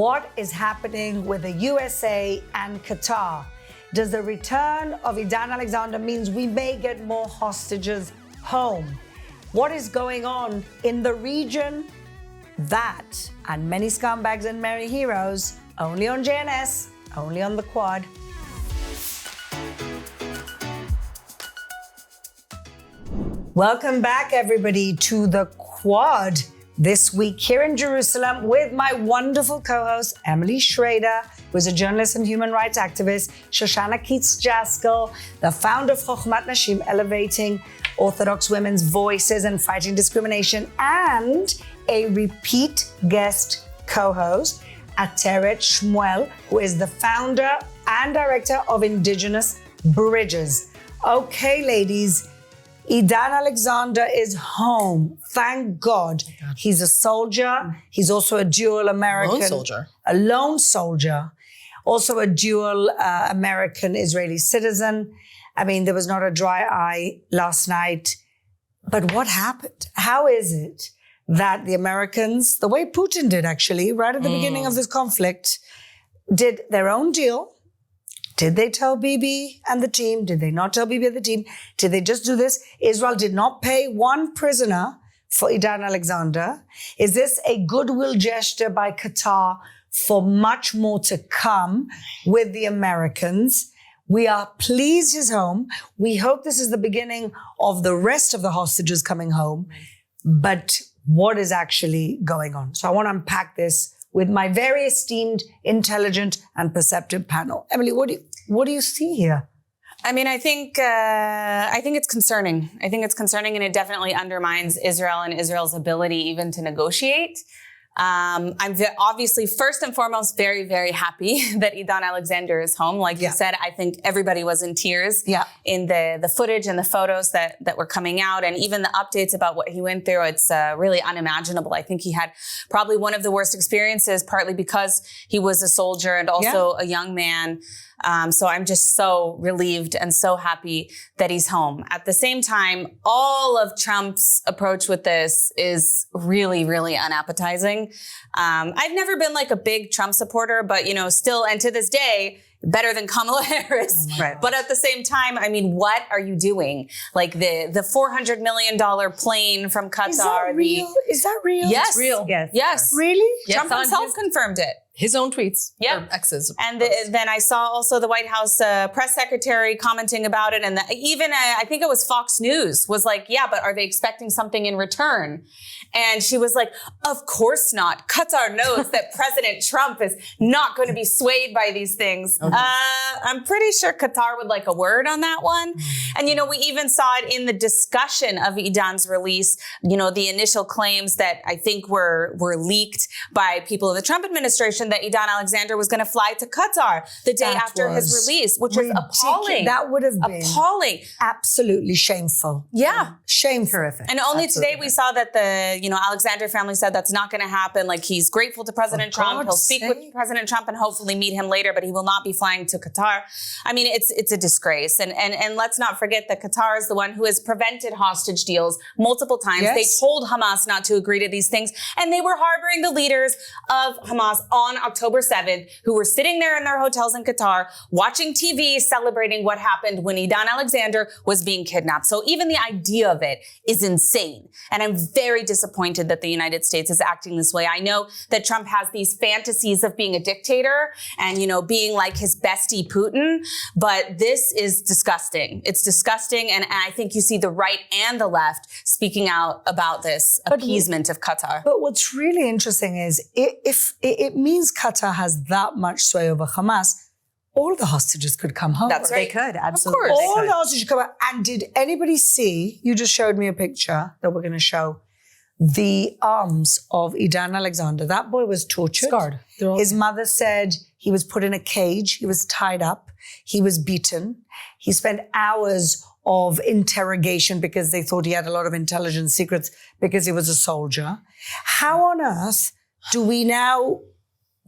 what is happening with the USA and Qatar. Does the return of Edan Alexander means we may get more hostages home? What is going on in the region? That and many scumbags and merry heroes only on JNS, only on the Quad. Welcome back, everybody, to the Quad. This week here in Jerusalem with my wonderful co-host, Emily Schrader, who is a journalist and human rights activist, Shoshanna Keats-Jaskoll, the founder of Chochmat Nashim, elevating Orthodox women's voices and fighting discrimination, and a repeat guest co-host, Ateret Shmuel, who is the founder and director of Indigenous Bridges. Okay, ladies, Edan Alexander is home. Thank God. He's a soldier. He's also a dual American. A lone soldier. Also a dual American-Israeli citizen. I mean, there was not a dry eye last night. But what happened? How is it that the Americans, the way Putin did actually, right at the beginning of this conflict, did their own deal? Did they tell Bibi and the team? Did they not tell Bibi and the team? Did they just do this? Israel did not pay one prisoner for Edan Alexander. Is this a goodwill gesture by Qatar for much more to come with the Americans? We are pleased he's home. We hope this is the beginning of the rest of the hostages coming home. But what is actually going on? So I want to unpack this with my very esteemed, intelligent, and perceptive panel. Emily, what do you see here? I mean, I think it's concerning. I think it's concerning, and it definitely undermines Israel and Israel's ability even to negotiate. I'm obviously, first and foremost, very, very happy that Edan Alexander is home. Like you said, I think everybody was in tears in the footage and the photos that were coming out, and even the updates about what he went through. It's really unimaginable. I think he had probably one of the worst experiences, partly because he was a soldier and also a young man. So I'm just so relieved and so happy that he's home. At the same time, all of Trump's approach with this is really, really unappetizing. I've never been like a big Trump supporter, but still, and to this day, better than Kamala Harris. Right. But at the same time, I mean, what are you doing? Like the $400 million plane from Qatar. Is that real? Is that real? Yes. It's real. Yes. Really? Yes, Trump himself confirmed it. His own tweets. Yeah. X's. And then I saw also the White House press secretary commenting about it. And even I think it was Fox News was like, yeah, but are they expecting something in return? And she was like, of course not. Qatar knows that President Trump is not going to be swayed by these things. Okay. I'm pretty sure Qatar would like a word on that one. And, we even saw it in the discussion of Edan's release, the initial claims that I think were leaked by people in the Trump administration that Edan Alexander was going to fly to Qatar the day after his release, which was appalling. That would have been appalling. Absolutely shameful. Yeah. Shameful. Horrific. And only today we saw that the, Alexander family said that's not going to happen. Like, he's grateful to President Trump. He'll speak with President Trump and hopefully meet him later, but he will not be flying to Qatar. I mean, it's a disgrace. And let's not forget that Qatar is the one who has prevented hostage deals multiple times. Yes. They told Hamas not to agree to these things, and they were harboring the leaders of Hamas on October 7th, who were sitting there in their hotels in Qatar, watching TV, celebrating what happened when Edan Alexander was being kidnapped. So even the idea of it is insane. And I'm very disappointed that the United States is acting this way. I know that Trump has these fantasies of being a dictator and, being like his bestie Putin, but this is disgusting. It's disgusting. And I think you see the right and the left speaking out about this appeasement of Qatar. But what's really interesting is if it means Qatar has that much sway over Hamas, all the hostages could come home. That's right. They could, absolutely. Of course. All the hostages could come home. And did anybody see, you just showed me a picture that we're going to show, the arms of Edan Alexander. That boy was tortured. Scarred. His mother said he was put in a cage. He was tied up. He was beaten. He spent hours of interrogation because they thought he had a lot of intelligence secrets because he was a soldier. How on earth do we now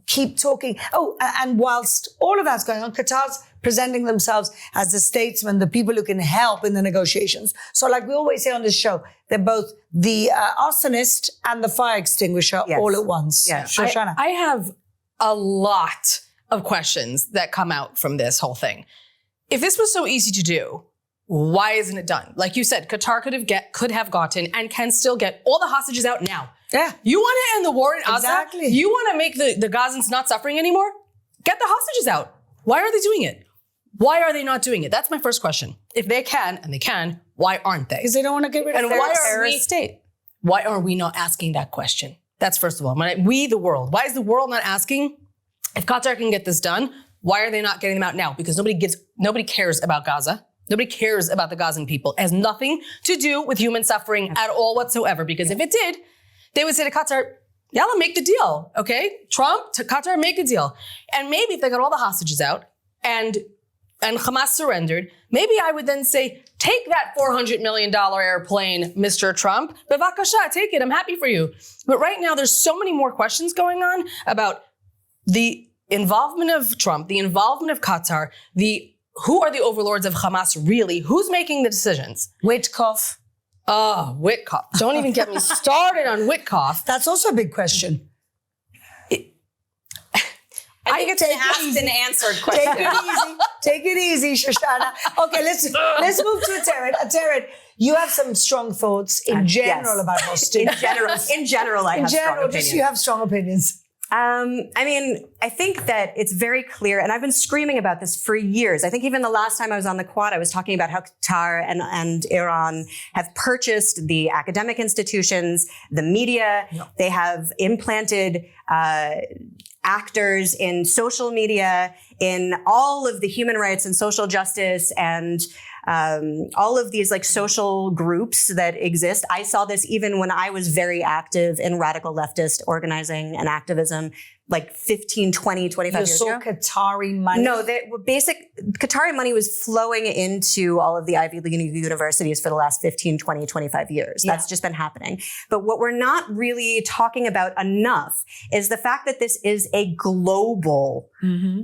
keep talking? Oh, and whilst all of that's going on, Qatar's presenting themselves as the statesmen, the people who can help in the negotiations. So like we always say on this show, they're both the arsonist and the fire extinguisher all at once. Yes. Shoshanna. I have a lot of questions that come out from this whole thing. If this was so easy to do, why isn't it done? Like you said, Qatar could have gotten and can still get all the hostages out now. Yeah. You want to end the war in Gaza? Exactly. You want to make the Gazans not suffering anymore? Get the hostages out. Why are they doing it? Why are they not doing it? That's my first question. If they can, and they can, why aren't they? Because they don't want to get rid of And why their are we, state. why are we not asking that question? That's first of all. We, the world. Why is the world not asking, if Qatar can get this done, why are they not getting them out now? Because nobody cares about Gaza. Nobody cares about the Gazan people. It has nothing to do with human suffering at all whatsoever. Because if it did, they would say to Qatar, yalla, make the deal, okay? Trump, to Qatar, make a deal. And maybe if they got all the hostages out and Hamas surrendered, maybe I would then say, take that $400 million airplane, Mr. Trump. Bevakasha, take it. I'm happy for you. But right now, there's so many more questions going on about the involvement of Trump, the involvement of Qatar, who are the overlords of Hamas really? Who's making the decisions? Witkoff. Oh, Witkoff. Don't even get me started on Witkoff. That's also a big question. I think it's an asked and answered question. Take it easy, Shoshanna. Okay, let's move to Ateret. Ateret, you have some strong thoughts in general about hostility. In general, I have strong opinions. You have strong opinions. I think that it's very clear, and I've been screaming about this for years. I think even the last time I was on the Quad, I was talking about how Qatar and Iran have purchased the academic institutions, the media. No. They have implanted actors in social media, in all of the human rights and social justice and all of these like social groups that exist. I saw this even when I was very active in radical leftist organizing and activism, like 15, 20, 25 years ago. You saw Qatari money? No, Qatari money was flowing into all of the Ivy League universities for the last 15, 20, 25 years. That's just been happening. But what we're not really talking about enough is the fact that this is a global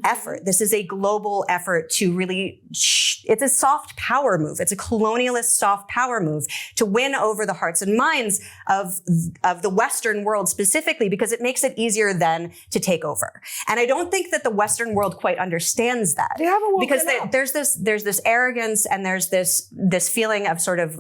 effort. This is a global effort to really, it's a soft power move. It's a colonialist soft power move to win over the hearts and minds of the Western world specifically, because it makes it easier then to take over. And I don't think that the Western world quite understands that. They haven't woken because up. there's this arrogance and there's this feeling of sort of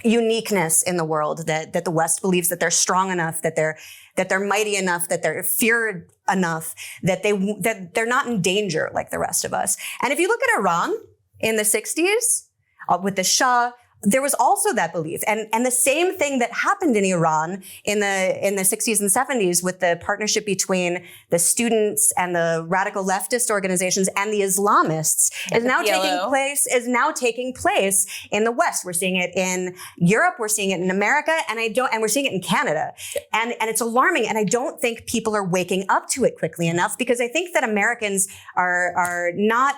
uniqueness in the world that the West believes that they're strong enough, that they're mighty enough, that they're feared enough, that they're not in danger like the rest of us. And if you look at Iran in the 60s with the Shah, there was also that belief. And the same thing that happened in Iran in the 60s and 70s with the partnership between the students and the radical leftist organizations and the Islamists is now taking place in the West. We're seeing it in Europe, we're seeing it in America, and we're seeing it in Canada. And it's alarming. And I don't think people are waking up to it quickly enough, because I think that Americans are not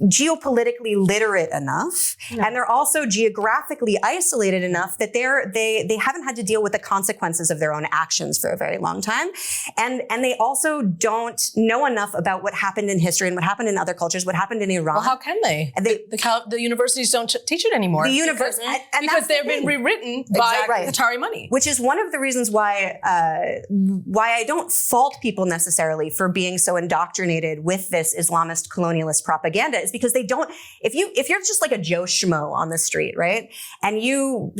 geopolitically literate enough, and they're also geographically isolated enough that they haven't had to deal with the consequences of their own actions for a very long time, and they also don't know enough about what happened in history and what happened in other cultures, what happened in Iran. Well, how can they? The universities don't teach it anymore. Because they've been rewritten by Qatari money. Which is one of the reasons why I don't fault people necessarily for being so indoctrinated with this Islamist colonialist propaganda, is because they don't, if you're just like a Joe Schmo on the street, right? And you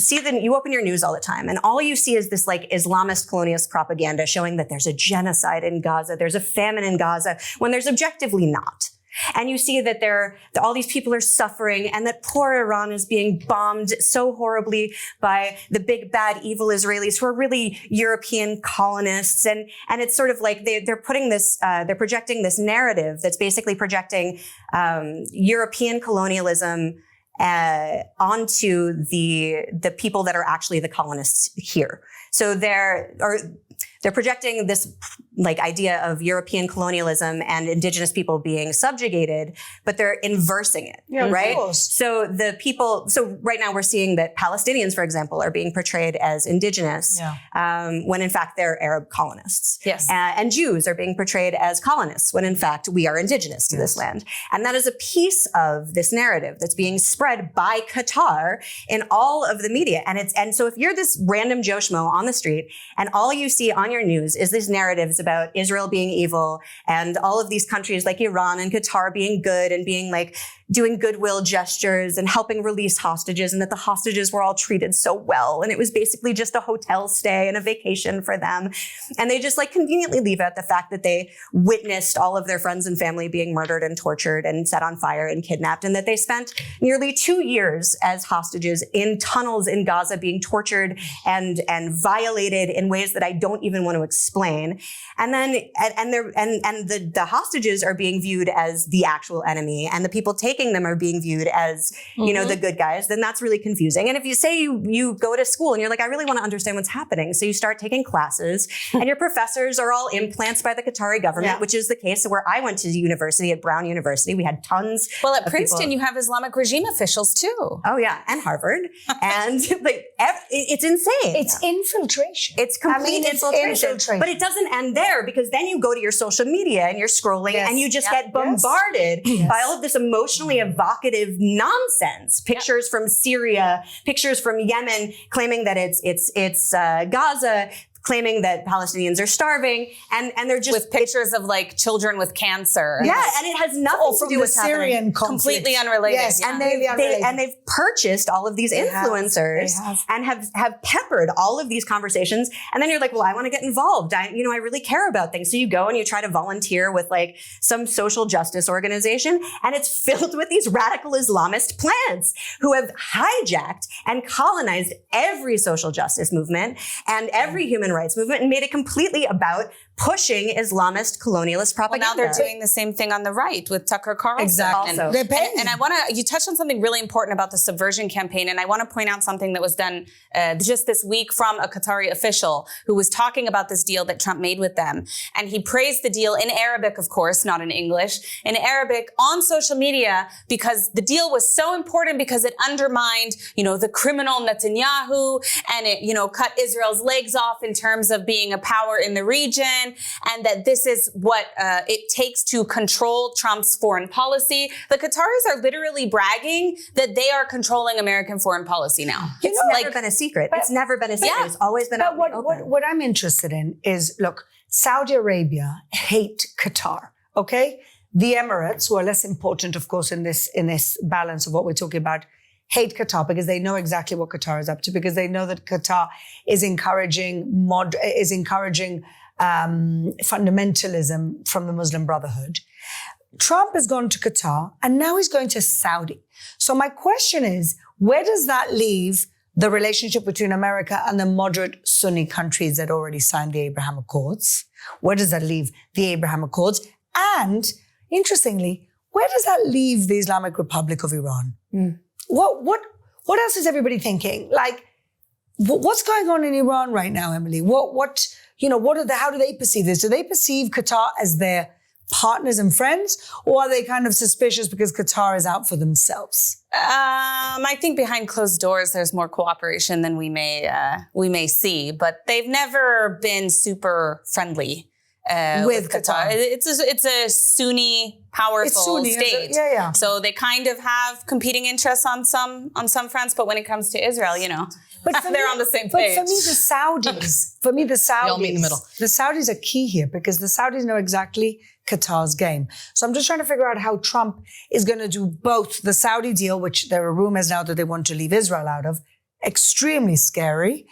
open your news all the time and all you see is this like Islamist colonialist propaganda showing that there's a genocide in Gaza, there's a famine in Gaza, when there's objectively not. And you see that all these people are suffering and that poor Iran is being bombed so horribly by the big, bad, evil Israelis who are really European colonists. And it's sort of like they're projecting this narrative that's basically projecting European colonialism onto the people that are actually the colonists here. So they're projecting this like idea of European colonialism and indigenous people being subjugated, but they're inversing it, right? So right now we're seeing that Palestinians, for example, are being portrayed as indigenous, when in fact they're Arab colonists. Yes. And Jews are being portrayed as colonists, when in fact we are indigenous to this land. And that is a piece of this narrative that's being spread by Qatar in all of the media. And so if you're this random Joe Schmo on the street and all you see on your news is these narratives about Israel being evil and all of these countries like Iran and Qatar being good and being like doing goodwill gestures and helping release hostages, and that the hostages were all treated so well. And it was basically just a hotel stay and a vacation for them. And they just like conveniently leave out the fact that they witnessed all of their friends and family being murdered and tortured and set on fire and kidnapped, and that they spent nearly 2 years as hostages in tunnels in Gaza being tortured and violated in ways that I don't even want to explain. And then the hostages are being viewed as the actual enemy, and the people taking them are being viewed as, you know, the good guys. Then that's really confusing. And if you say you go to school and you're like, I really want to understand what's happening, so you start taking classes, and your professors are all implants by the Qatari government, which is the case where I went to university at Brown University. We had tons. Well, at Princeton, you have Islamic regime officials too. Oh yeah, and Harvard, and like it's insane. It's infiltration. It's complete infiltration. But it doesn't end there, because then you go to your social media and you're scrolling and you just get bombarded by all of this emotionally evocative nonsense. Pictures from Syria, pictures from Yemen claiming that it's Gaza, claiming that Palestinians are starving, and they're just with pictures of like children with cancer. Yeah, and it has nothing to do with Syrian conflict. Completely unrelated. Yes, and they've purchased all of these influencers and have peppered all of these conversations. And then you're like, well, I want to get involved. I really care about things. So you go and you try to volunteer with like some social justice organization, and it's filled with these radical Islamist plants who have hijacked and colonized every social justice movement and every human rights movement and made it completely about pushing Islamist colonialist propaganda. Well, now they're doing the same thing on the right with Tucker Carlson. Exactly. And I want to, you touched on something really important about the subversion campaign, and I want to point out something that was done just this week from a Qatari official who was talking about this deal that Trump made with them. And he praised the deal in Arabic, of course, not in English, in Arabic on social media, because the deal was so important because it undermined, the criminal Netanyahu, and it, cut Israel's legs off in terms of being a power in the region, and that this is what it takes to control Trump's foreign policy. The Qataris are literally bragging that they are controlling American foreign policy now. It's never been a secret. It's never been a secret. It's always been open. What I'm interested in is, look, Saudi Arabia hate Qatar, okay? The Emirates, who are less important, of course, in this balance of what we're talking about, hate Qatar because they know exactly what Qatar is up to, because they know that Qatar is encouraging fundamentalism from the Muslim Brotherhood. Trump has gone to Qatar, and now he's going to Saudi. So my question is, where does that leave the relationship between America and the moderate Sunni countries that already signed the Abraham Accords? Where does that leave the Abraham Accords? And interestingly, where does that leave the Islamic Republic of Iran? What else is everybody thinking? Like, what's going on in Iran right now, Emily? How do they perceive this? Do they perceive Qatar as their partners and friends, or are they kind of suspicious because Qatar is out for themselves? I think behind closed doors, there's more cooperation than we may see, but they've never been super friendly with Qatar. It's a Sunni powerful state. So they kind of have competing interests on some fronts, but when it comes to Israel, but they're on the same page. But for me, the Saudis, they all meet in the middle. The Saudis are key here because the Saudis know exactly Qatar's game. So I'm just trying to figure out how Trump is going to do both the Saudi deal, which there are rumors now that they want to leave Israel out of, extremely scary,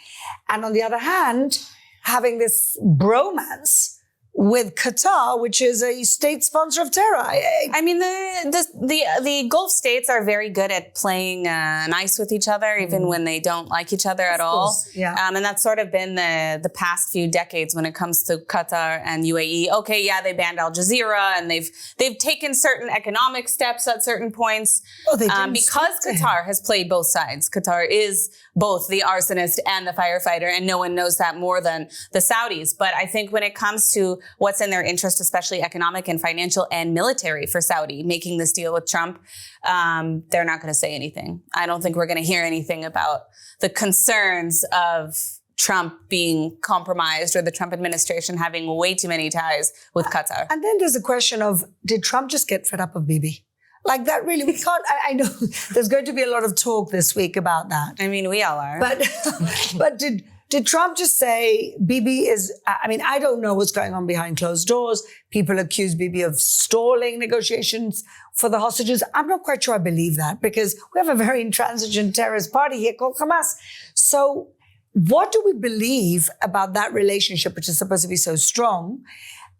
and on the other hand, having this bromance with Qatar, which is a state sponsor of terror. I mean, the Gulf states are very good at playing nice with each other, even when they don't like each other at all. Yeah. And that's sort of been the past few decades when it comes to Qatar and UAE. Okay, yeah, they banned Al Jazeera, and they've taken certain economic steps at certain points. Because Qatar has played both sides. Qatar is both the arsonist and the firefighter, and no one knows that more than the Saudis. But I think when it comes to what's in their interest, especially economic and financial and military for Saudi, making this deal with Trump, they're not going to say anything. I don't think we're going to hear anything about the concerns of Trump being compromised or the Trump administration having way too many ties with Qatar. And then there's the question of, did Trump just get fed up of Bibi? Like that, really, we can't. I know there's going to be a lot of talk this week about that. I mean, we all are. But did did Trump just say Bibi is, I mean, I don't know what's going on behind closed doors. People accuse Bibi of stalling negotiations for the hostages. I'm not quite sure I believe that because we have a very intransigent terrorist party here called Hamas. So what do we believe about that relationship, which is supposed to be so strong?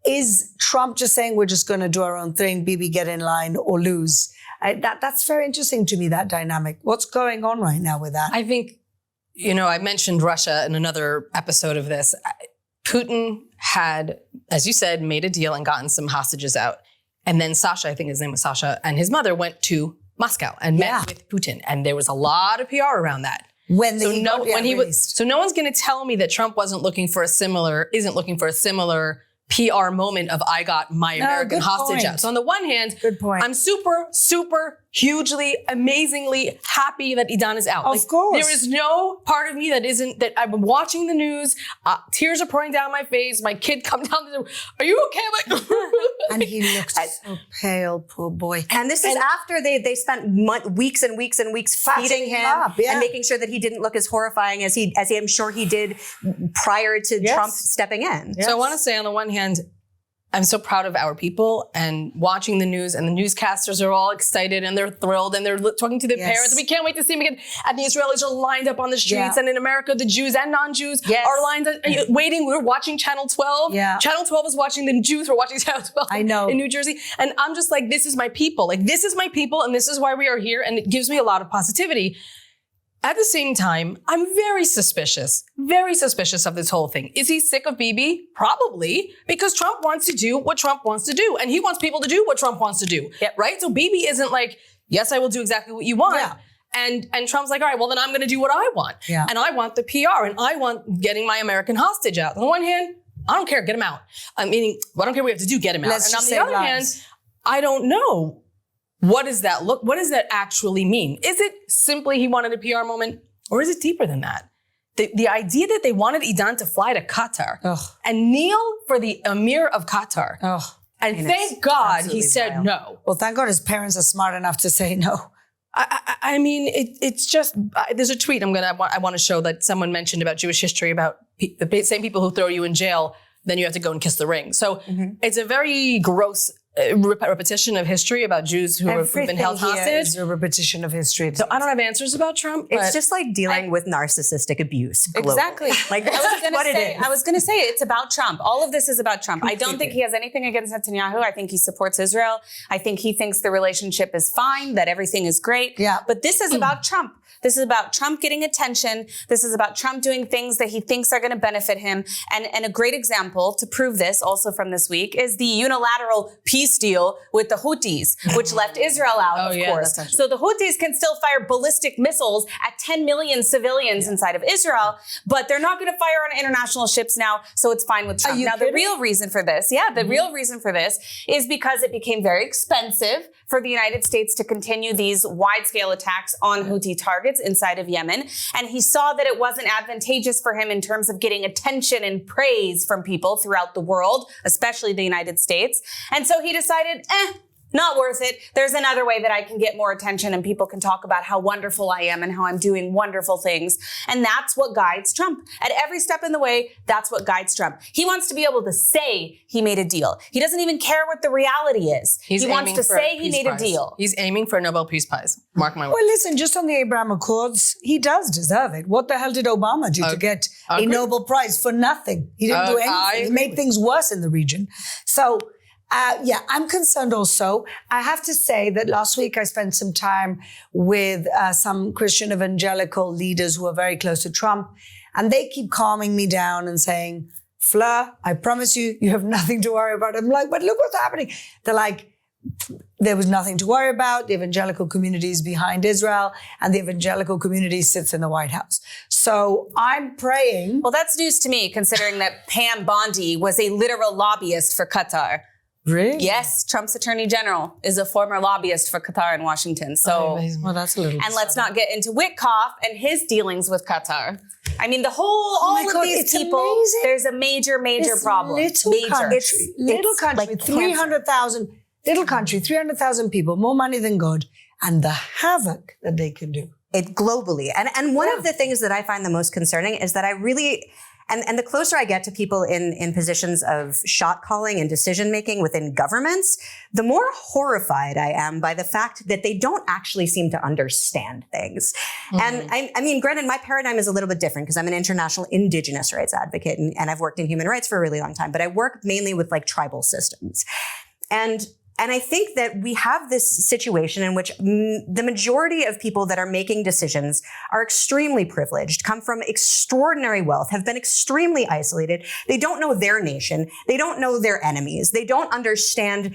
Is Trump just saying we're just going to do our own thing, Bibi get in line or lose? That's very interesting to me, that dynamic. What's going on right now with that? I think, I mentioned Russia in another episode of this. Putin had, as you said, made a deal and gotten some hostages out. And then Sasha, I think his name was Sasha, and his mother went to Moscow and met with Putin. And there was a lot of PR around that. So no one's going to tell me that Trump isn't looking for a similar PR moment of I got my American hostage out. So on the one hand, good point. I'm super, super, hugely, amazingly happy that Idan is out. Of course. There is no part of me that I've been watching the news, tears are pouring down my face, my kid come down the are you okay? And he looks so pale, poor boy. And this is after they spent weeks and weeks and weeks feeding him and making sure that he didn't look as horrifying as I'm sure he did prior to Trump stepping in. Yes. So I want to say on the one hand, I'm so proud of our people and watching the news, and the newscasters are all excited and they're thrilled and they're talking to their parents. We can't wait to see them again. And the Israelis are lined up on the streets, and in America, the Jews and non-Jews are lined up waiting. We're watching Channel 12. Yeah. Channel 12 is watching the Jews. We're watching Channel 12 I know. in New Jersey. And I'm just like, this is my people. Like, this is my people and this is why we are here. And it gives me a lot of positivity. At the same time, I'm very suspicious of this whole thing. Is he sick of Bibi? Probably, because Trump wants to do what Trump wants to do, and he wants people to do what Trump wants to do, right? So Bibi isn't like, yes, I will do exactly what you want. And Trump's like, all right, well, then I'm going to do what I want. And I want the PR, and I want getting my American hostage out. On the one hand, I don't care, get him out. Meaning, I don't care what we have to do, get him out. And on the other hand, I don't know. What does that look? What does that actually mean? Is it simply he wanted a PR moment, or is it deeper than that? The idea that they wanted Idan to fly to Qatar and kneel for the Emir of Qatar. And thank God he said no. Well, thank God his parents are smart enough to say no. I mean, it's just, there's a tweet I want to show that someone mentioned about Jewish history, about the same people who throw you in jail, then you have to go and kiss the ring. So it's a very gross repetition of history about Jews who have been held hostage. Is a repetition of history. So I don't have answers about Trump. It's just like dealing with narcissistic abuse. Globally. Exactly. Like I was going to say it's about Trump. All of this is about Trump. I don't think he has anything against Netanyahu. I think he supports Israel. I think he thinks the relationship is fine, that everything is great. Yeah. But this is about Trump. This is about Trump getting attention. This is about Trump doing things that he thinks are going to benefit him. And a great example to prove this also from this week is the unilateral peace deal with the Houthis, which left Israel out, of course. So the Houthis can still fire ballistic missiles at 10 million civilians inside of Israel, but they're not going to fire on international ships now, so it's fine with Trump. Now, the real reason for this, real reason for this is because it became very expensive for the United States to continue these wide-scale attacks on Houthi targets inside of Yemen. And he saw that it wasn't advantageous for him in terms of getting attention and praise from people throughout the world, especially the United States. And so he decided, not worth it. There's another way that I can get more attention and people can talk about how wonderful I am and how I'm doing wonderful things. And that's what guides Trump. At every step in the way, that's what guides Trump. He wants to be able to say he made a deal. He doesn't even care what the reality is. He wants to say he made a deal. He's aiming for a Nobel Peace Prize. Mark my words. Well, listen, just on the Abraham Accords, he does deserve it. What the hell did Obama do to get a Nobel Prize for nothing? He didn't do anything. He made things worse in the region. So, I'm concerned also. I have to say that last week I spent some time with some Christian evangelical leaders who are very close to Trump, and they keep calming me down and saying, Fleur, I promise you, you have nothing to worry about. I'm like, but look what's happening. They're like, there was nothing to worry about. The evangelical community is behind Israel, and the evangelical community sits in the White House. So I'm praying. Well, that's news to me, considering that Pam Bondi was a literal lobbyist for Qatar. Really? Yes, Trump's attorney general is a former lobbyist for Qatar in Washington. So, well, that's a little. And let's not get into Witkoff and his dealings with Qatar. I mean, all of these people. Amazing. There's a major problem. Little country, 300,000 people, more money than God, and the havoc that they can do. it globally. And one of the things that I find the most concerning is that I really, and the closer I get to people in positions of shot calling and decision making within governments, the more horrified I am by the fact that they don't actually seem to understand things. And I mean, granted, my paradigm is a little bit different because I'm an international indigenous rights advocate and I've worked in human rights for a really long time, but I work mainly with like tribal systems. And I think that we have this situation in which the majority of people that are making decisions are extremely privileged, come from extraordinary wealth, have been extremely isolated. They don't know their nation. They don't know their enemies. They don't understand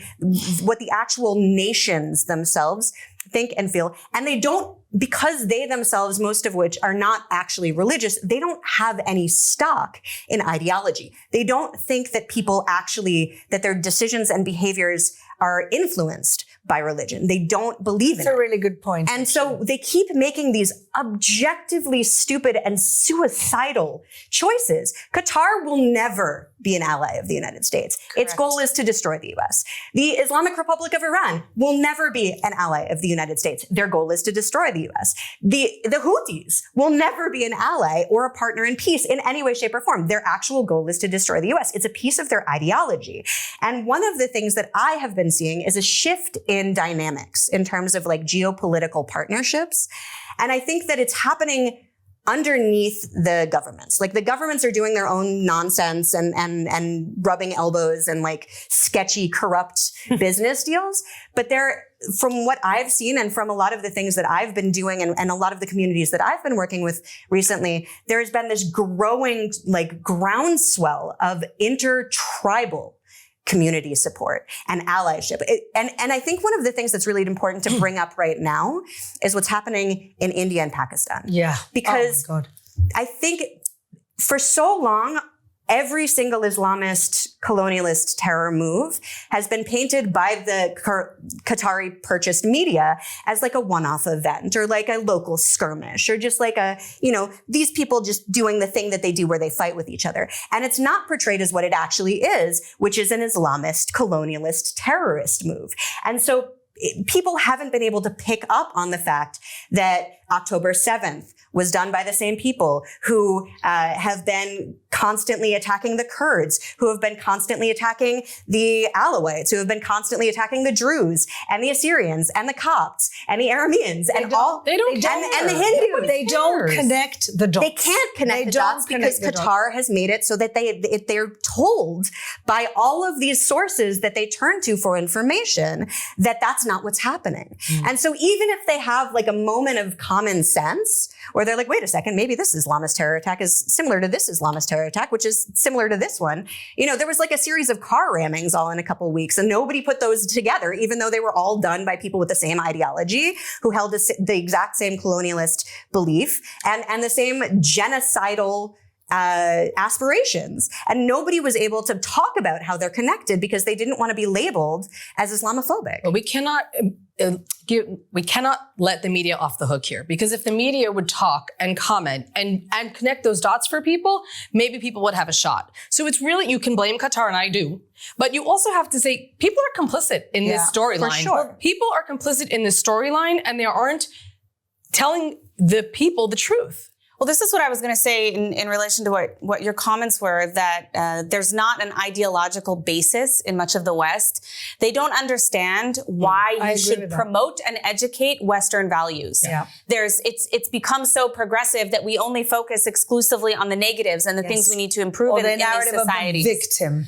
what the actual nations themselves think and feel. And they don't, because they themselves, most of which are not actually religious, they don't have any stock in ideology. They don't think that people actually, that their decisions and behaviors are influenced by religion. They don't believe in it. That's a really good point. And so they keep making these objectively stupid and suicidal choices. Qatar will never be an ally of the United States. Correct. Its goal is to destroy the US. The Islamic Republic of Iran will never be an ally of the United States. Their goal is to destroy the US. The Houthis will never be an ally or a partner in peace in any way, shape, or form. Their actual goal is to destroy the US. It's a piece of their ideology. And one of the things that I have been seeing is a shift in dynamics in terms of like geopolitical partnerships. And I think that it's happening underneath the governments. Like the governments are doing their own nonsense and rubbing elbows and like sketchy, corrupt business deals. But they're, from what I've seen and from a lot of the things that I've been doing and a lot of the communities that I've been working with recently, there's been this growing like groundswell of intertribal community support and allyship. And I think one of the things that's really important to bring up right now is what's happening in India and Pakistan. Yeah. Because oh my God. I think for so long, every single Islamist colonialist terror move has been painted by the Qatari purchased media as like a one-off event or like a local skirmish or just like a, you know, these people just doing the thing that they do where they fight with each other. And it's not portrayed as what it actually is, which is an Islamist colonialist terrorist move. And so people haven't been able to pick up on the fact that October 7th was done by the same people who have been constantly attacking the Kurds, who have been constantly attacking the Alawites, who have been constantly attacking the Druze and the Assyrians and the Copts and the Arameans and the Hindus. They don't connect the dots. They can't connect the dots because Qatar has made it so that they're told by all of these sources that they turn to for information that that's not what's happening. And so even if they have like a moment of common sense where they're like, wait a second, maybe this Islamist terror attack is similar to this Islamist terror attack, which is similar to this one. You know, there was like a series of car rammings all in a couple of weeks and nobody put those together, even though they were all done by people with the same ideology who held the exact same colonialist belief and the same genocidal aspirations. And nobody was able to talk about how they're connected because they didn't want to be labeled as Islamophobic. But we cannot let the media off the hook here, because if the media would talk and comment and connect those dots for people, maybe people would have a shot. So it's really, you can blame Qatar, and I do, but you also have to say people are complicit in this storyline. For sure. People are complicit in this storyline and they aren't telling the people the truth. Well, this is what I was going to say in relation to what your comments were, that there's not an ideological basis in much of the West. They don't understand why you should promote and educate Western values. Yeah. It's become so progressive that we only focus exclusively on the negatives and the things we need to improve in these societies. Of a victim.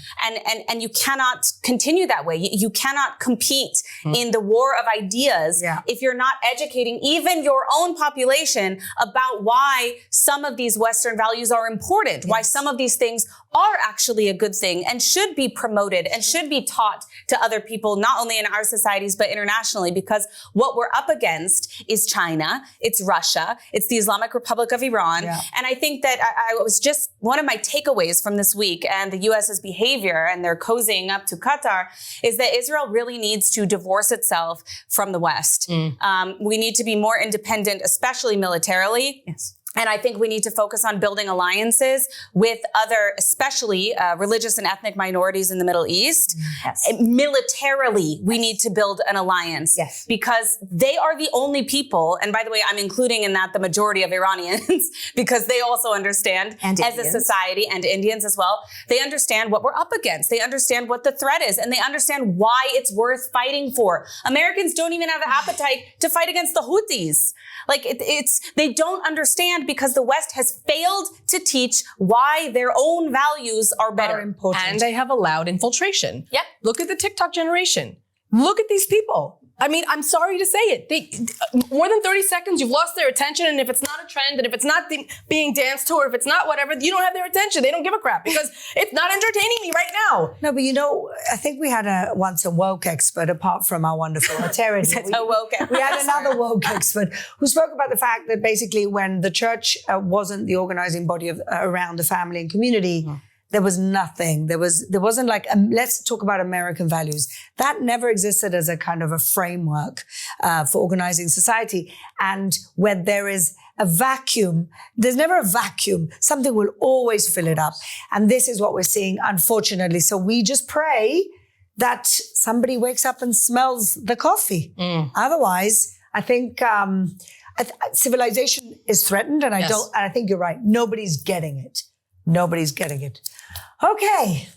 And you cannot continue that way. You cannot compete in the war of ideas if you're not educating even your own population about why some of these Western values are important, why some of these things are actually a good thing and should be promoted and should be taught to other people, not only in our societies, but internationally, because what we're up against is China, it's Russia, it's the Islamic Republic of Iran. Yeah. And I think that I was just, one of my takeaways from this week and the US's behavior and their cozying up to Qatar is that Israel really needs to divorce itself from the West. We need to be more independent, especially militarily. Yes. And I think we need to focus on building alliances with other, especially religious and ethnic minorities in the Middle East. Yes. Militarily, we need to build an alliance because they are the only people. And by the way, I'm including in that the majority of Iranians because they also understand as a society, and Indians as well. They understand what we're up against. They understand what the threat is, and they understand why it's worth fighting for. Americans don't even have an appetite to fight against the Houthis. Like they don't understand because the West has failed to teach why their own values are better. Important. And they have allowed infiltration. Yep. Look at the TikTok generation. Look at these people. I mean, I'm sorry to say it. More than 30 seconds, you've lost their attention. And if it's not a trend, and if it's not being danced to, or if it's not whatever, you don't have their attention. They don't give a crap because it's not entertaining me right now. No, but I think we had once a woke expert, apart from our wonderful Ateret. We had another woke expert who spoke about the fact that basically when the church wasn't the organizing body around the family and community, there was nothing. There wasn't like, let's talk about American values. That never existed as a kind of a framework for organizing society. And when there is a vacuum, there's never a vacuum. Something will always fill it up. And this is what we're seeing, unfortunately. So we just pray that somebody wakes up and smells the coffee. Otherwise, I think civilization is threatened. And I think you're right. Nobody's getting it. Nobody's getting it. Okay,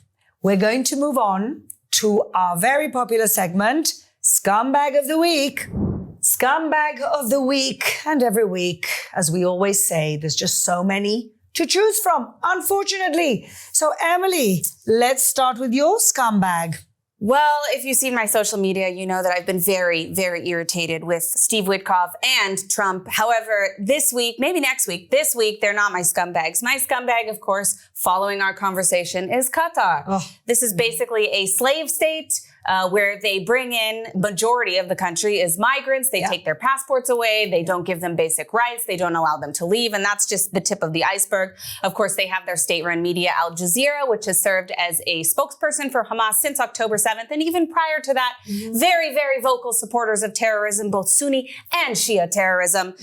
we're going to move on to our very popular segment, Scumbag of the Week. Scumbag of the Week. And every week, as we always say, there's just so many to choose from, unfortunately. So Emily, let's start with your scumbag. Well, if you've seen my social media, you know that I've been very, very irritated with Steve Witkoff and Trump. However, this week, maybe next week, this week, they're not my scumbags. My scumbag, of course, following our conversation, is Qatar. This is basically a slave state where they bring in, majority of the country is migrants. They take their passports away. They don't give them basic rights. They don't allow them to leave. And that's just the tip of the iceberg. Of course, they have their state-run media, Al Jazeera, which has served as a spokesperson for Hamas since October 7th. And even prior to that, very, very vocal supporters of terrorism, both Sunni and Shia terrorism.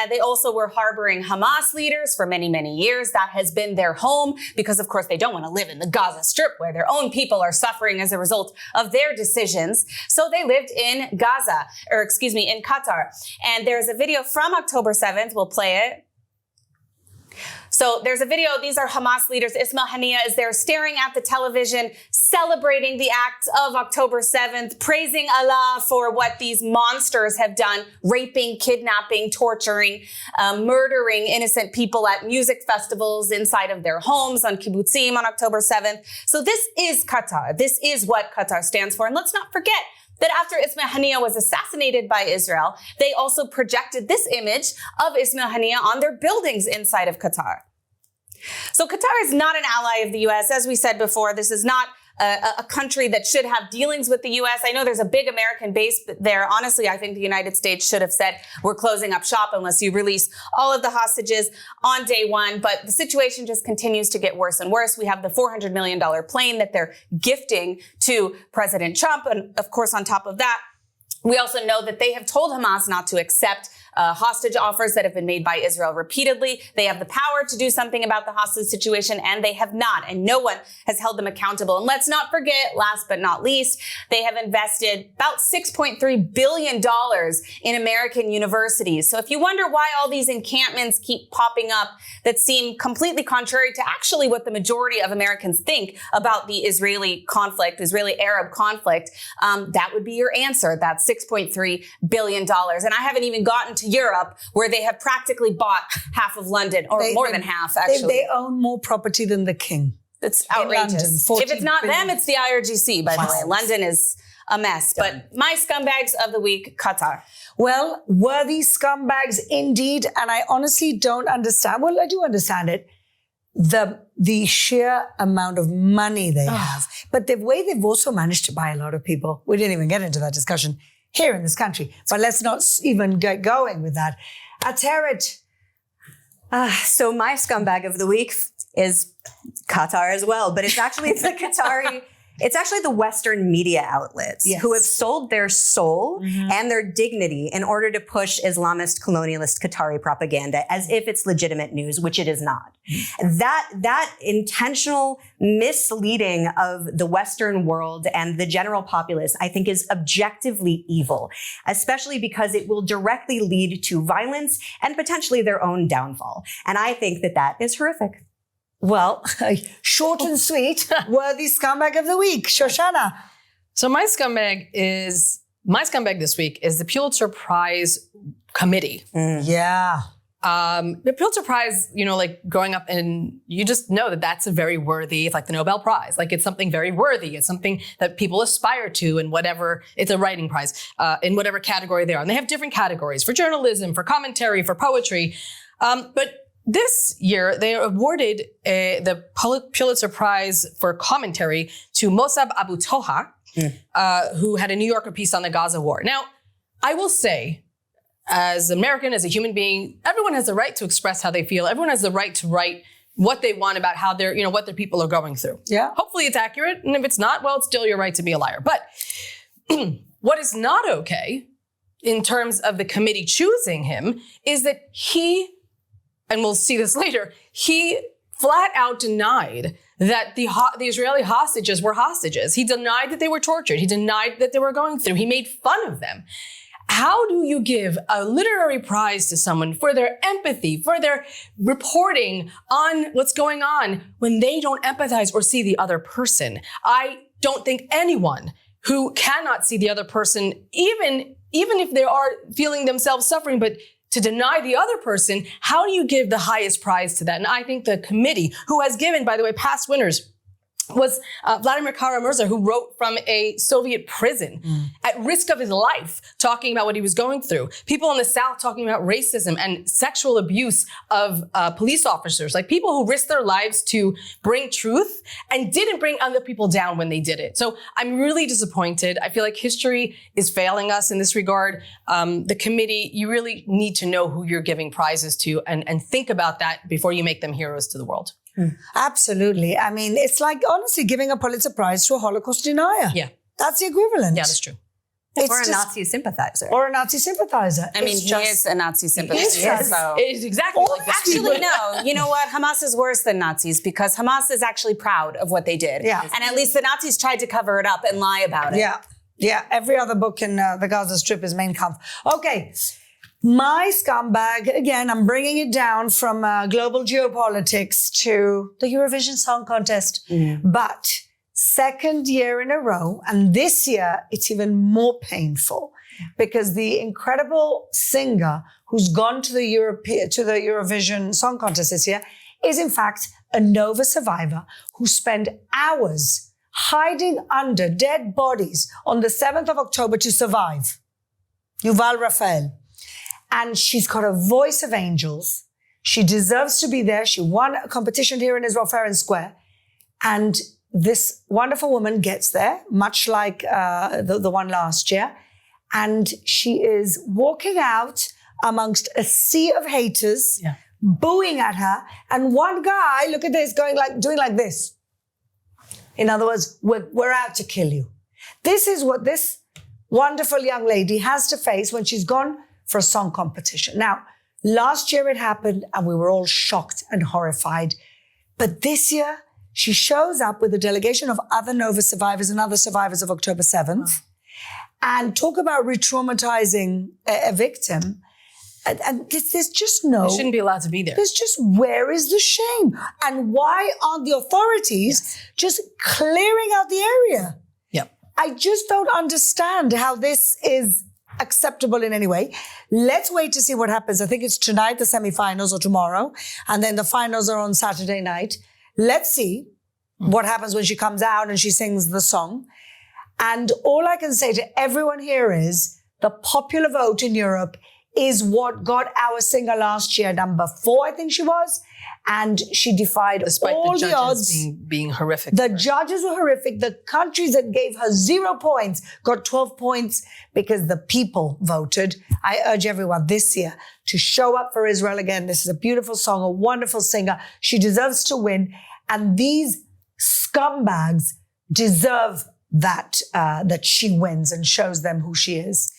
They also were harboring Hamas leaders for many, many years. That has been their home because, of course, they don't want to live in the Gaza Strip where their own people are suffering as a result of their decisions. So they lived in in Qatar. And there's a video from October 7th. We'll play it. So there's a video. These are Hamas leaders. Ismail Haniyeh is there staring at the television, celebrating the acts of October 7th, praising Allah for what these monsters have done, raping, kidnapping, torturing, murdering innocent people at music festivals inside of their homes on kibbutzim on October 7th. So this is Qatar. This is what Qatar stands for. And let's not forget that after Ismail Haniyeh was assassinated by Israel, they also projected this image of Ismail Haniyeh on their buildings inside of Qatar. So Qatar is not an ally of the U.S. As we said before, this is not a country that should have dealings with the U.S. I know there's a big American base there. Honestly, I think the United States should have said, we're closing up shop unless you release all of the hostages on day one. But the situation just continues to get worse and worse. We have the $400 million plane that they're gifting to President Trump. And of course, on top of that, we also know that they have told Hamas not to accept hostage offers that have been made by Israel repeatedly. They have the power to do something about the hostage situation, and they have not. And no one has held them accountable. And let's not forget, last but not least, they have invested about $6.3 billion in American universities. So if you wonder why all these encampments keep popping up that seem completely contrary to actually what the majority of Americans think about the Israeli conflict, Israeli-Arab conflict, that would be your answer. That's $6.3 billion. And I haven't even gotten to Europe, where they have practically bought half of London, or more than half, actually. They own more property than the king. It's outrageous. London, if it's not them, it's the IRGC, by the way. London is a mess. But my scumbags of the week, Qatar. Well, worthy scumbags indeed. And I honestly don't understand. Well, I do understand it. The sheer amount of money they have. But the way they've also managed to buy a lot of people. We didn't even get into that discussion here in this country. But let's not even get going with that. Ateret. So my scumbag of the week is Qatar as well, but it's actually the Qatari It's actually the Western media outlets who have sold their soul and their dignity in order to push Islamist colonialist Qatari propaganda as if it's legitimate news, which it is not. That intentional misleading of the Western world and the general populace, I think, is objectively evil, especially because it will directly lead to violence and potentially their own downfall. And I think that is horrific. Well, short and sweet, worthy scumbag of the week, Shoshanna. So my scumbag this week is the Pulitzer Prize committee. Yeah. The Pulitzer Prize, like growing up, and you just know that that's a very worthy, it's like the Nobel Prize. Like it's something very worthy. It's something that people aspire to in whatever, it's a writing prize, in whatever category they are. And they have different categories for journalism, for commentary, for poetry. But this year, they awarded the Pulitzer Prize for commentary to Mossab Abu Toha, who had a New Yorker piece on the Gaza war. Now, I will say, as an American, as a human being, everyone has the right to express how they feel. Everyone has the right to write what they want about how they're, what their people are going through. Yeah. Hopefully it's accurate. And if it's not, well, it's still your right to be a liar. But what is not okay in terms of the committee choosing him is that he, and we'll see this later, he flat out denied that the Israeli hostages were hostages. He denied that they were tortured. He denied that they were going through. He made fun of them. How do you give a literary prize to someone for their empathy, for their reporting on what's going on when they don't empathize or see the other person? I don't think anyone who cannot see the other person, even if they are feeling themselves suffering, but to deny the other person, how do you give the highest prize to that? And I think the committee, who has given, by the way, past winners, was Vladimir Kara-Murza, who wrote from a Soviet prison at risk of his life, talking about what he was going through. People in the South talking about racism and sexual abuse of police officers, like people who risked their lives to bring truth and didn't bring other people down when they did it. So I'm really disappointed. I feel like history is failing us in this regard. The committee, you really need to know who you're giving prizes to and think about that before you make them heroes to the world. Absolutely. I mean, it's like, honestly, giving a Pulitzer Prize to a Holocaust denier. Yeah. That's the equivalent. Yeah, that's true. Or a Nazi sympathizer. Or a Nazi sympathizer. I mean, he is a Nazi sympathizer. Yes. So. It is exactly like that. Actually, no. You know what? Hamas is worse than Nazis because Hamas is actually proud of what they did. Yeah. And at least the Nazis tried to cover it up and lie about it. Yeah. Yeah. Every other book in the Gaza Strip is Mein Kampf. Okay. My scumbag, again, I'm bringing it down from global geopolitics to the Eurovision Song Contest. But second year in a row, and this year it's even more painful because the incredible singer who's gone to the Eurovision Song Contest this year is in fact a Nova survivor who spent hours hiding under dead bodies on the 7th of October to survive. Yuval Raphael. And she's got a voice of angels. She deserves to be there. She won a competition here in Israel Fair and Square. And this wonderful woman gets there, much like the one last year. And she is walking out amongst a sea of haters, booing at her. And one guy, look at this, doing like this. In other words, we're out to kill you. This is what this wonderful young lady has to face when she's gone for a song competition. Now, last year it happened and we were all shocked and horrified. But this year, she shows up with a delegation of other Nova survivors and other survivors of October 7th and talk about re-traumatizing a victim. And there's just no... They shouldn't be allowed to be there. There's just, where is the shame? And why aren't the authorities just clearing out the area? Yep. I just don't understand how this is acceptable in any way. Let's wait to see what happens. I think it's tonight, the semifinals, or tomorrow. And then the finals are on Saturday night. Let's see what happens when she comes out and she sings the song. And all I can say to everyone here is the popular vote in Europe is what got our singer last year, number 4, I think she was. And she defied despite all the the odds. Being horrific. The judges were horrific. The countries that gave her 0 points got 12 points because the people voted. I urge everyone this year to show up for Israel again. This is a beautiful song, a wonderful singer. She deserves to win. And these scumbags deserve that she wins and shows them who she is.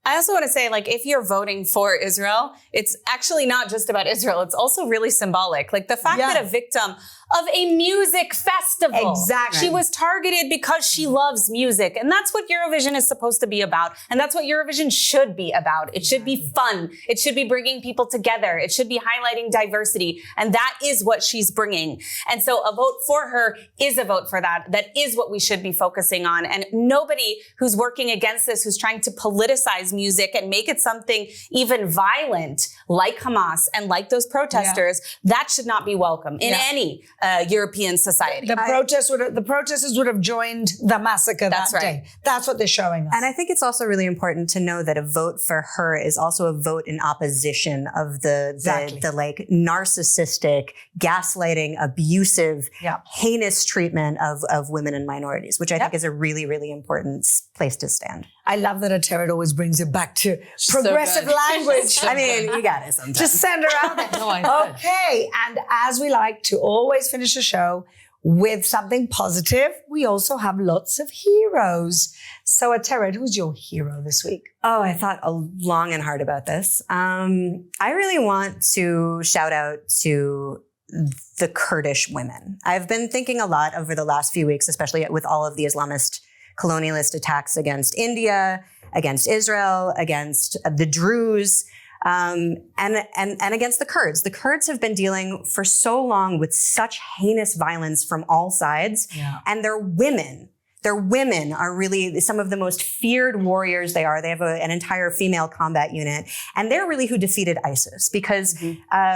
I also want to say, like, if you're voting for Israel, it's actually not just about Israel. It's also really symbolic. Like the fact that a victim of a music festival. Exactly. She was targeted because she loves music. And that's what Eurovision is supposed to be about. And that's what Eurovision should be about. It should be fun. It should be bringing people together. It should be highlighting diversity. And that is what she's bringing. And so a vote for her is a vote for that. That is what we should be focusing on. And nobody who's working against this, who's trying to politicize music and make it something even violent, like Hamas and like those protesters, that should not be welcome in any European society. The protesters would have joined the massacre that day. That's what they're showing us. And I think it's also really important to know that a vote for her is also a vote in opposition of the like narcissistic, gaslighting, abusive, heinous treatment of women and minorities, which I think is a really, really important place to stand. I love that Ateret always brings it back to progressive language. I mean, you got it sometimes. Just send her out there. Okay. And as we like to always finish a show with something positive, we also have lots of heroes. So Ateret, who's your hero this week? Oh, I thought long and hard about this. I really want to shout out to the Kurdish women. I've been thinking a lot over the last few weeks, especially with all of the Islamist colonialist attacks against India, against Israel, against the Druze, and against the Kurds. The Kurds have been dealing for so long with such heinous violence from all sides, and their women are really some of the most feared warriors they are. They have an entire female combat unit, and they're really who defeated ISIS. Because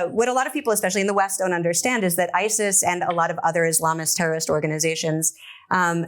what a lot of people, especially in the West, don't understand is that ISIS and a lot of other Islamist terrorist organizations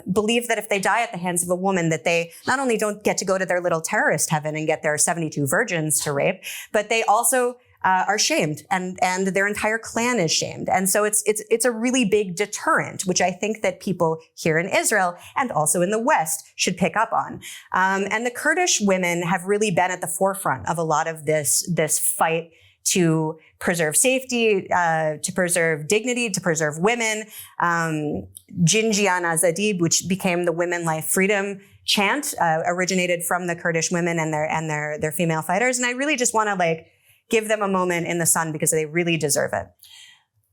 believe that if they die at the hands of a woman, that they not only don't get to go to their little terrorist heaven and get their 72 virgins to rape, but they also are shamed, and their entire clan is shamed. And so it's a really big deterrent, which I think that people here in Israel and also in the West should pick up on. And the Kurdish women have really been at the forefront of a lot of this fight to preserve safety, to preserve dignity, to preserve women. Jinjian Azadib, which became the Women Life Freedom chant, originated from the Kurdish women and their female fighters. And I really just want to give them a moment in the sun because they really deserve it.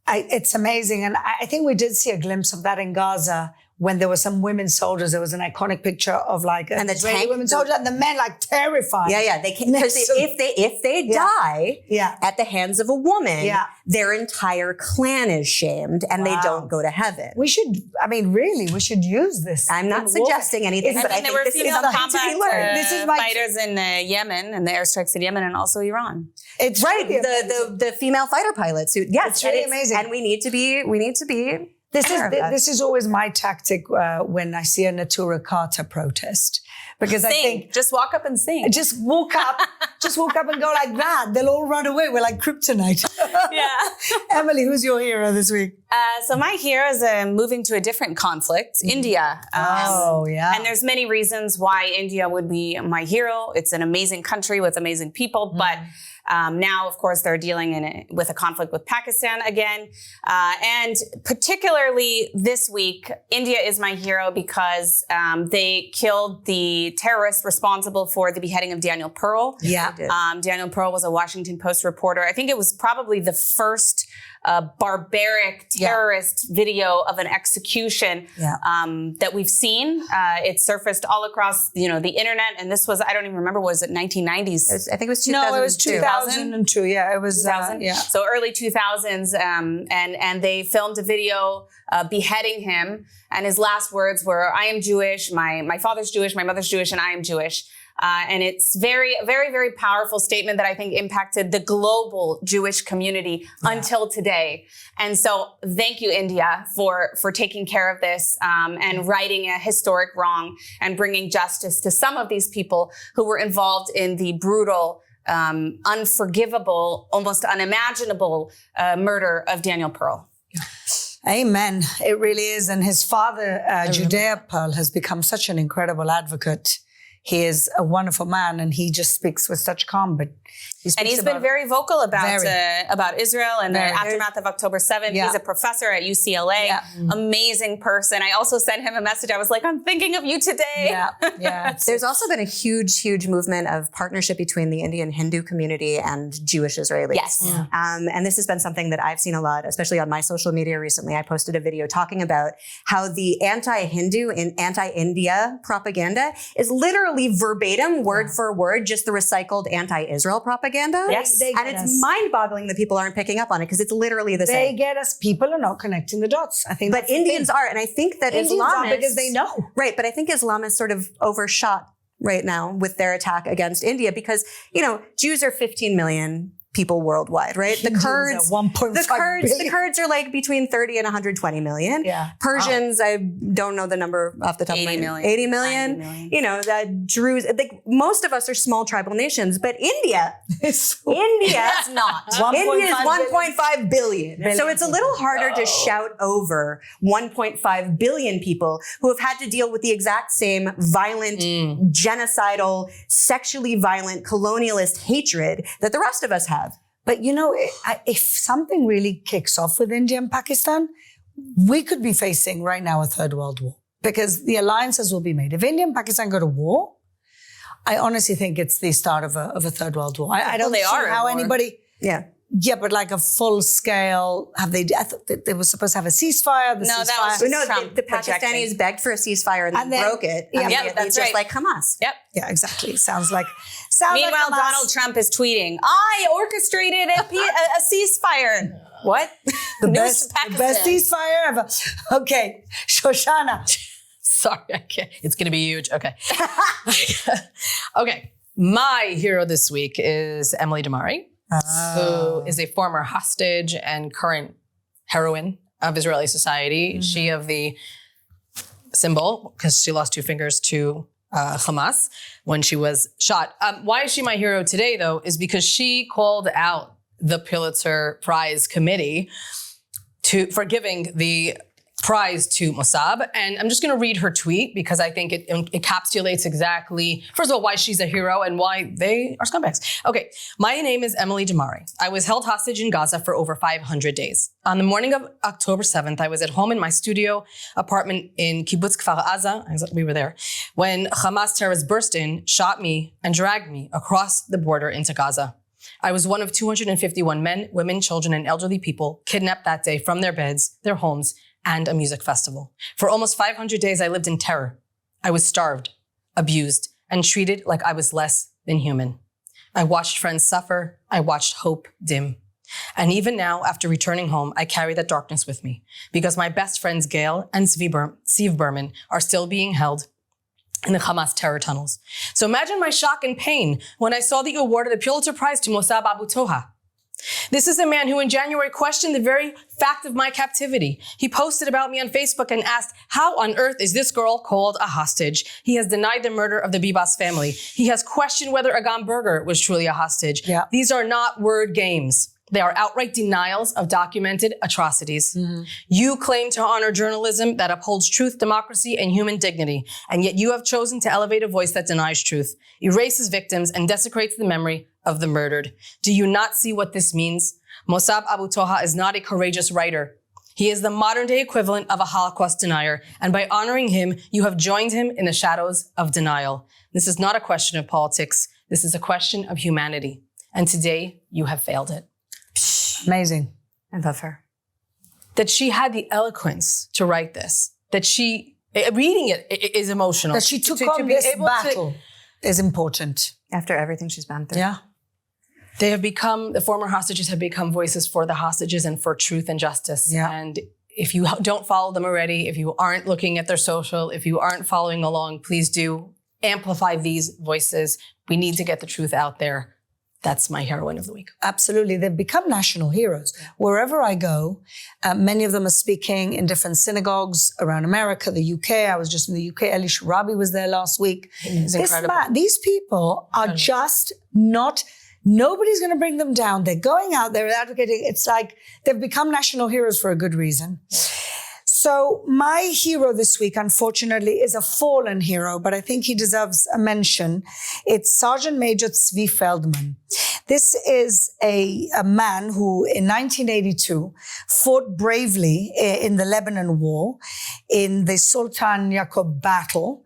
It's amazing. And I think we did see a glimpse of that in Gaza when there were some women soldiers. There was an iconic picture of an Israeli women soldier and the men terrified. Yeah. They can, because if they die at the hands of a woman, their entire clan is shamed and they don't go to heaven. We should use this. I'm not suggesting anything, but I think this is something to be learned. This is fighters in Yemen and the airstrikes in Yemen and also Iran. It's right. The female fighter pilots who, it's really amazing. And we need to be This is always my tactic when I see a Natura Carta protest. Because I think just walk up and sing. Just walk up and go like that. They'll all run away. We're like kryptonite. Emily, who's your hero this week? So my hero is moving to a different conflict, India. And there's many reasons why India would be my hero. It's an amazing country with amazing people, but now, of course, they're dealing with a conflict with Pakistan again. And particularly this week, India is my hero because they killed the terrorist responsible for the beheading of Daniel Pearl. Daniel Pearl was a Washington Post reporter. I think it was probably the first barbaric terrorist video of an execution that we've seen. It surfaced all across, the internet, and this was, I don't even remember, was it 1990s? I think it was 2002. No, it was 2002. Yeah, it was 2000. So early 2000s, and they filmed a video beheading him, and his last words were, "I am Jewish. My father's Jewish. My mother's Jewish, and I am Jewish." And it's a very, very powerful statement that I think impacted the global Jewish community until today. And so thank you, India, for taking care of this and righting a historic wrong and bringing justice to some of these people who were involved in the brutal, unforgivable, almost unimaginable murder of Daniel Pearl. Amen. It really is. And his father, Judea Pearl, has become such an incredible advocate. He is a wonderful man, and he just speaks with such calm. But he's been very vocal about Israel and the Very. aftermath of October 7th. Yeah. He's a professor at UCLA. Yeah. Amazing person. I also sent him a message. I was like, I'm thinking of you today. Yeah. There's also been a huge movement of partnership between the Indian Hindu community and Jewish Israelis. Yes. Yeah. And this has been something that I've seen a lot, especially on my social media recently. I posted a video talking about how the anti-Hindu and anti-India propaganda is literally verbatim, word for word, just the recycled anti-Israel propaganda. Yes. And it's mind-boggling that people aren't picking up on it because it's literally the They same. get us. People are not connecting the dots. I think But that's the Indians thing. are. And I think that Indians are Islamists, because they know. Right. But I think Islamists sort of overshot right now with their attack against India because, Jews are 15 million people worldwide, right? The Kurds, 1.5 billion. the Kurds are like between 30 and 120 million. Yeah. Persians, I don't know the number off the top of my 80 head. million. 80 million. 90 million. The Druze, like most of us are small tribal nations, but India is not. 1.5 India is billion. 1.5 billion. So it's a little harder to shout over 1.5 billion people who have had to deal with the exact same violent, genocidal, sexually violent, colonialist hatred that the rest of us have. But if something really kicks off with India and Pakistan, we could be facing right now a third world war because the alliances will be made. If India and Pakistan go to war, I honestly think it's the start of a third world war. I don't they see are at how war. anybody. Yeah, but like a full scale. I thought that they were supposed to have a ceasefire. No, that was Trump the Pakistanis begged for a ceasefire and then broke it. That's just right. like Hamas. Yep. Yeah, exactly. Sounds like. Meanwhile, like Hamas. Donald Trump is tweeting, I orchestrated a ceasefire. What? The News to best Pakistan. ceasefire ever. Okay, Shoshanna. Sorry, I can't. It's going to be huge. Okay. Okay. My hero this week is Emily Damari, who is a former hostage and current heroine of Israeli society. Mm-hmm. She of the symbol, because she lost 2 fingers to Hamas when she was shot. Why is she my hero today, though, is because she called out the Pulitzer Prize Committee for giving the prize to Mossab. And I'm just going to read her tweet because I think it encapsulates exactly, first of all, why she's a hero and why they are scumbags. Okay, my name is Emily Damari. I was held hostage in Gaza for over 500 days. On the morning of October 7th, I was at home in my studio apartment in Kibbutz Kfar Aza, we were there, when Hamas terrorists burst in, shot me, and dragged me across the border into Gaza. I was one of 251 men, women, children, and elderly people kidnapped that day from their beds, their homes, and a music festival. For almost 500 days, I lived in terror. I was starved, abused, and treated like I was less than human. I watched friends suffer. I watched hope dim. And even now, after returning home, I carry that darkness with me because my best friends, Gail and Steve Berman, are still being held in the Hamas terror tunnels. So imagine my shock and pain when I saw the award of the Pulitzer Prize to Mossab Abu Toha. This is a man who in January questioned the very fact of my captivity. He posted about me on Facebook and asked, how on earth is this girl called a hostage? He has denied the murder of the Bibas family. He has questioned whether Agam Berger was truly a hostage. Yeah. These are not word games. They are outright denials of documented atrocities. Mm-hmm. You claim to honor journalism that upholds truth, democracy, and human dignity, and yet you have chosen to elevate a voice that denies truth, erases victims, and desecrates the memory of the murdered. Do you not see what this means? Mossab Abu Toha is not a courageous writer. He is the modern-day equivalent of a Holocaust denier, and by honoring him, you have joined him in the shadows of denial. This is not a question of politics. This is a question of humanity, and today you have failed it. Amazing. I love her. That she had the eloquence to write this. That she, reading it is emotional. That she took on this battle is important. After everything she's been through. Yeah. The former hostages have become voices for the hostages and for truth and justice. Yeah. And if you don't follow them already, if you aren't looking at their social, if you aren't following along, please do amplify these voices. We need to get the truth out there. That's my heroine of the week. Absolutely. They've become national heroes. Wherever I go, many of them are speaking in different synagogues around America, the UK. I was just in the UK. Emily Schrader was there last week. These people are just not, nobody's going to bring them down. They're going out, they're advocating. It's like they've become national heroes for a good reason. So So my hero this week, unfortunately, is a fallen hero, but I think he deserves a mention. It's Sergeant Major Tzvi Feldman. This is a man who in 1982 fought bravely in the Lebanon War in the Sultan Yaqub battle,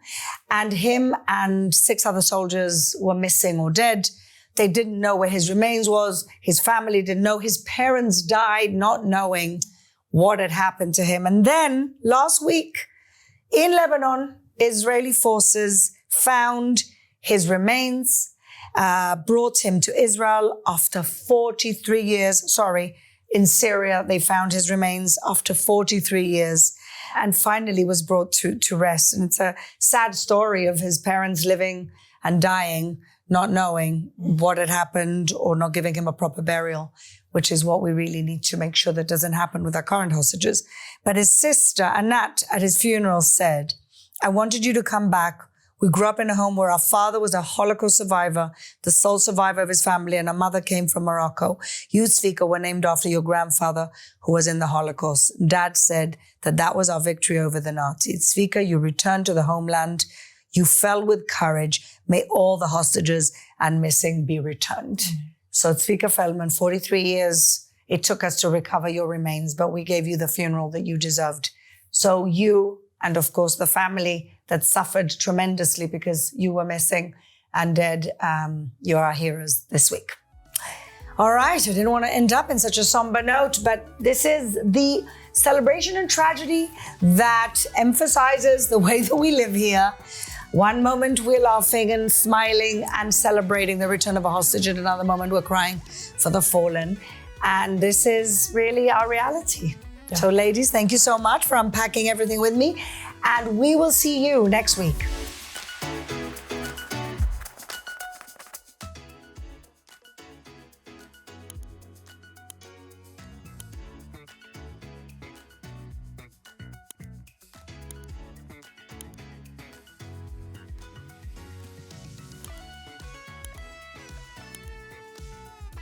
and him and 6 other soldiers were missing or dead. They didn't know where his remains was. His family didn't know. His parents died not knowing what had happened to him. And then last week in Lebanon, Israeli forces found his remains, brought him to Israel after 43 years. In Syria, they found his remains after 43 years and finally was brought to rest. And it's a sad story of his parents living and dying, not knowing what had happened or not giving him a proper burial, which is what we really need to make sure that doesn't happen with our current hostages. But his sister, Anat, at his funeral said, I wanted you to come back. We grew up in a home where our father was a Holocaust survivor, the sole survivor of his family, and our mother came from Morocco. You, Tzvika, were named after your grandfather who was in the Holocaust. Dad said that was our victory over the Nazis. Tzvika, you returned to the homeland. You fell with courage. May all the hostages and missing be returned. So Tzvika Feldman, 43 years, it took us to recover your remains, but we gave you the funeral that you deserved. So you, and of course the family that suffered tremendously because you were missing and dead, you are our heroes this week. All right, I didn't want to end up in such a somber note, but this is the celebration and tragedy that emphasizes the way that we live here. One moment we're laughing and smiling and celebrating the return of a hostage, and another moment we're crying for the fallen. And this is really our reality. Yeah. So ladies, thank you so much for unpacking everything with me. And we will see you next week.